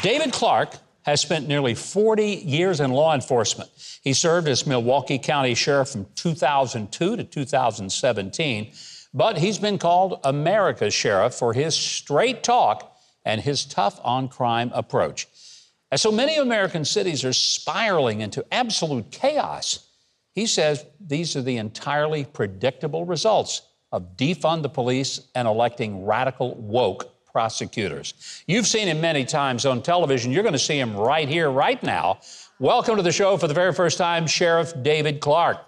David Clarke has spent nearly 40 years in law enforcement. He served as Milwaukee County Sheriff from 2002 to 2017, but he's been called America's Sheriff for his straight talk and his tough on crime approach. As so many American cities are spiraling into absolute chaos, he says these are the entirely predictable results of defund the police and electing radical woke prosecutors. You've seen him many times on television. You're going to see him right here, right now. Welcome to the show for the very first time, Sheriff David Clarke.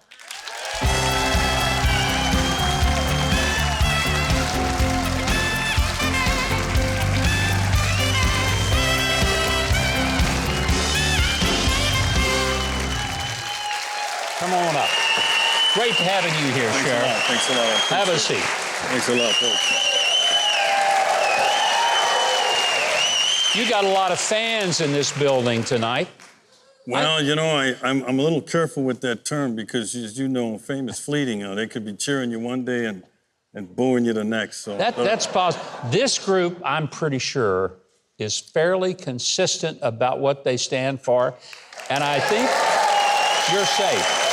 Come on up. Great having you here, Sheriff. Thanks a lot. Have a seat. Thanks a lot, folks. You got a lot of fans in this building tonight. Well, you know, I'm a little careful with that term because, as you know, fame is fleeting. They could be cheering you one day and booing you the next. So that's possible. This group, I'm pretty sure, is fairly consistent about what they stand for, and I think you're safe.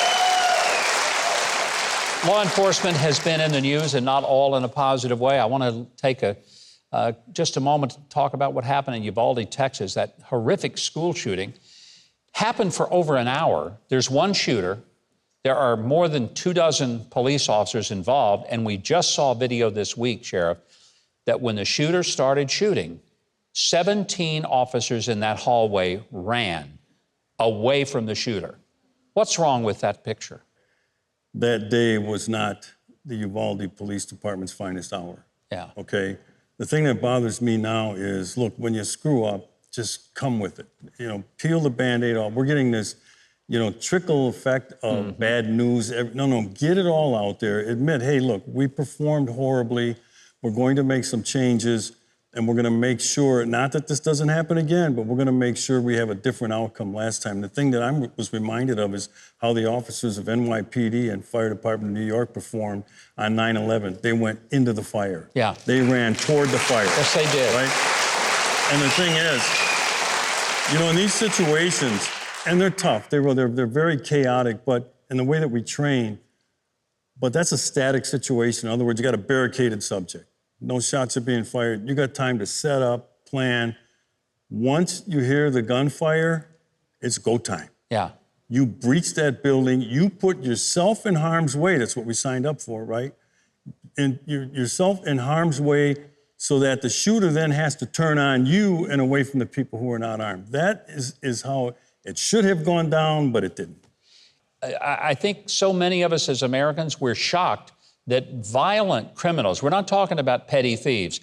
Law enforcement has been in the news, and not all in a positive way. I want to take just a moment to talk about what happened in Uvalde, Texas. That horrific school shooting happened for over an hour. There's one shooter. There are more than 24 police officers involved, and we just saw video this week, Sheriff, that when the shooter started shooting, 17 officers in that hallway ran away from the shooter. What's wrong with that picture? That day was not the Uvalde Police Department's finest hour. Yeah. Okay? The thing that bothers me now is, look, when you screw up, just come with it. You know, peel the Band-Aid off. We're getting this, you know, trickle effect of bad news. No, get it all out there. Admit, hey, look, we performed horribly. We're going to make some changes, and we're going to make sure, not that this doesn't happen again, but we're going to make sure we have a different outcome last time. The thing that I was reminded of is how the officers of NYPD and Fire Department of New York performed on 9/11. They went into the fire. Yeah. They ran toward the fire. Yes, they did. Right? And the thing is, you know, in these situations, and they're tough, they're very chaotic, but in the way that we train, but that's a static situation. In other words, you got a barricaded subject. No shots are being fired. You got time to set up, plan. Once you hear the gunfire, it's go time. Yeah. You breach that building. You put yourself in harm's way. That's what we signed up for, right? And yourself in harm's way so that the shooter then has to turn on you and away from the people who are not armed. That is how it should have gone down, but it didn't. I think so many of us as Americans, we're shocked that violent criminals, we're not talking about petty thieves,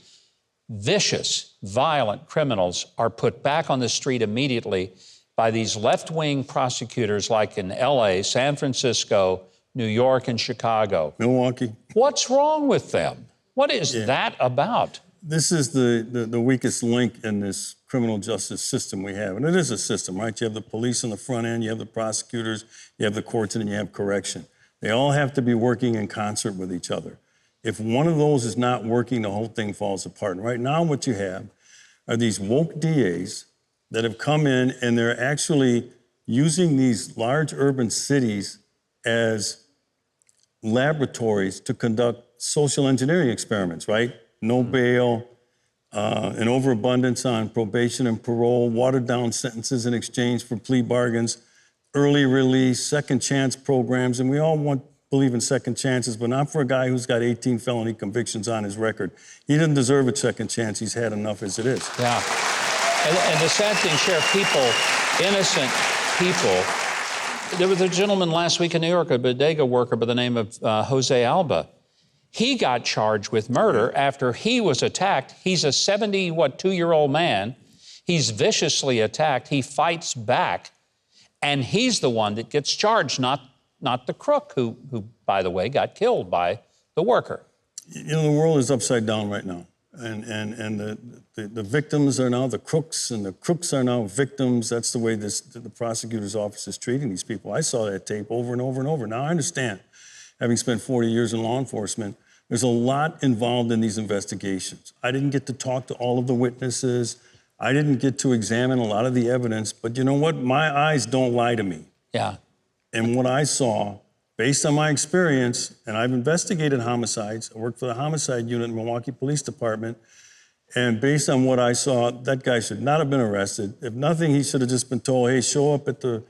vicious, violent criminals are put back on the street immediately by these left-wing prosecutors like in LA, San Francisco, New York, and Chicago. Milwaukee. What's wrong with them? What is that about? This is the weakest link in this criminal justice system we have. And it is a system, right? You have the police on the front end, you have the prosecutors, you have the courts, and then you have correction. They all have to be working in concert with each other. If one of those is not working, the whole thing falls apart. And right now what you have are these woke DAs that have come in and they're actually using these large urban cities as laboratories to conduct social engineering experiments, right? No bail, an overabundance on probation and parole, watered down sentences in exchange for plea bargains, early release, second chance programs, and we all believe in second chances, but not for a guy who's got 18 felony convictions on his record. He doesn't deserve a second chance. He's had enough as it is. Yeah. And the sad thing, Sheriff, people, innocent people. There was a gentleman last week in New York, a bodega worker by the name of Jose Alba. He got charged with murder after he was attacked. He's a 72-year-old man. He's viciously attacked. He fights back. And he's the one that gets charged, not the crook who, by the way, got killed by the worker. You know, the world is upside down right now. And the victims are now the crooks, and the crooks are now victims. That's the way the prosecutor's office is treating these people. I saw that tape over and over and over. Now, I understand, having spent 40 years in law enforcement, there's a lot involved in these investigations. I didn't get to talk to all of the witnesses. I didn't get to examine a lot of the evidence, but you know what? My eyes don't lie to me. Yeah. And what I saw, based on my experience, and I've investigated homicides, I worked for the homicide unit in Milwaukee Police Department, and based on what I saw, that guy should not have been arrested. If nothing, he should have just been told, hey, show up at the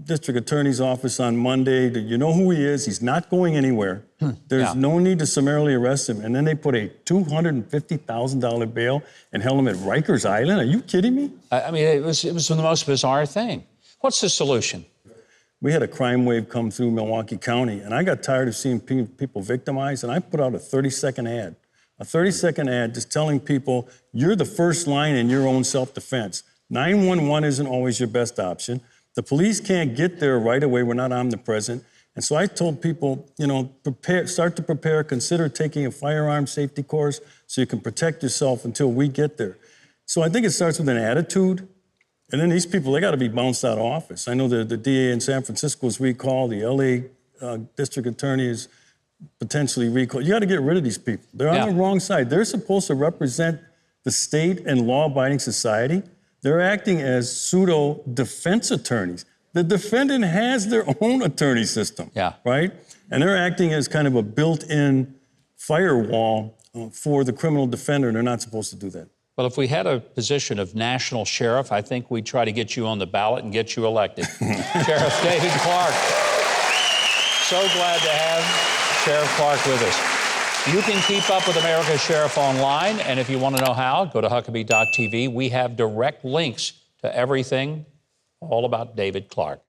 district attorney's office on Monday. You know who he is. He's not going anywhere. There's no need to summarily arrest him. And then they put a $250,000 bail and held him at Rikers Island. Are you kidding me? I mean, it was the most bizarre thing. What's the solution? We had a crime wave come through Milwaukee County, and I got tired of seeing people victimized, and I put out a 30-second ad. A 30-second ad just telling people, you're the first line in your own self-defense. 911 isn't always your best option. The police can't get there right away. We're not omnipresent. And so I told people, you know, start to prepare, consider taking a firearm safety course so you can protect yourself until we get there. So I think it starts with an attitude. And then these people, they got to be bounced out of office. I know the DA in San Francisco is recalled. The LA district attorney is potentially recalled. You got to get rid of these people. They're on the wrong side. They're supposed to represent the state and law-abiding society. They're acting as pseudo-defense attorneys. The defendant has their own attorney system, right? And they're acting as kind of a built-in firewall for the criminal defender, and they're not supposed to do that. Well, if we had a position of national sheriff, I think we'd try to get you on the ballot and get you elected. Sheriff David Clarke. So glad to have Sheriff Clarke with us. You can keep up with America's Sheriff online, and if you want to know how, go to Huckabee.tv. We have direct links to everything all about David Clarke.